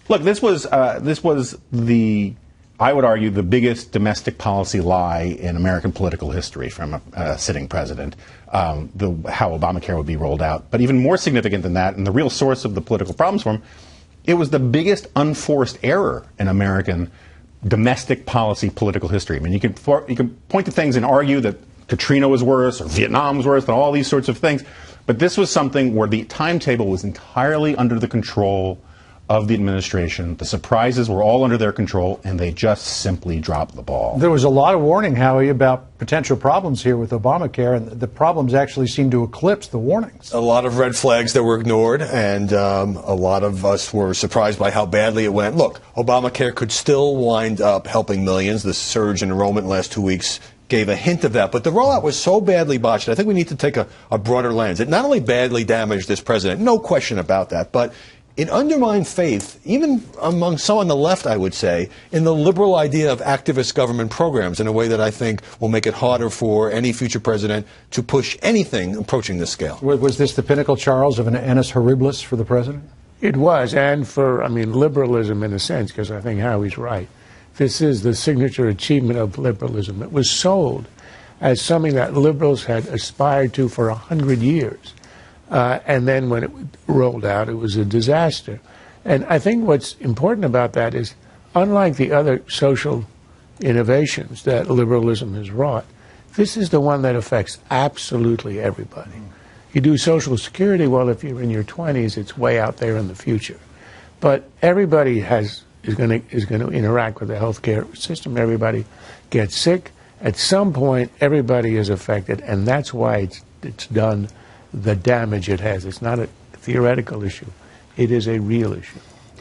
Look, this was the, I would argue, the biggest domestic policy lie in American political history from a sitting president, how Obamacare would be rolled out. But even more significant than that, and the real source of the political problems for him, it was the biggest unforced error in American domestic policy political history. I mean, you can point to things and argue that Katrina was worse or Vietnam was worse and all these sorts of things. But this was something where the timetable was entirely under the control of the administration. The surprises were all under their control, and they just simply dropped the ball. There was a lot of warning, Howie, about potential problems here with Obamacare, and the problems actually seemed to eclipse the warnings. A lot of red flags that were ignored, and a lot of us were surprised by how badly it went. Look, Obamacare could still wind up helping millions. The surge in enrollment in the last 2 weeks gave a hint of that, but the rollout was so badly botched, I think we need to take a broader lens. It not only badly damaged this president, no question about that, but it undermined faith, even among some on the left, I would say, in the liberal idea of activist government programs in a way that I think will make it harder for any future president to push anything approaching this scale. Was this the pinnacle, Charles, of an annus horribilis for the president? It was, and for, liberalism in a sense, because I think Howie's right. This is the signature achievement of liberalism. It was sold as something that liberals had aspired to for 100 years. And then when it rolled out, it was a disaster. And I think what's important about that is, unlike the other social innovations that liberalism has wrought, this is the one that affects absolutely everybody. You do Social Security, well, if you're in your 20s, it's way out there in the future. But everybody is going to interact with the healthcare system. Everybody gets sick. At some point, everybody is affected, and that's why it's done the damage it has. It's not a theoretical issue. It is a real issue.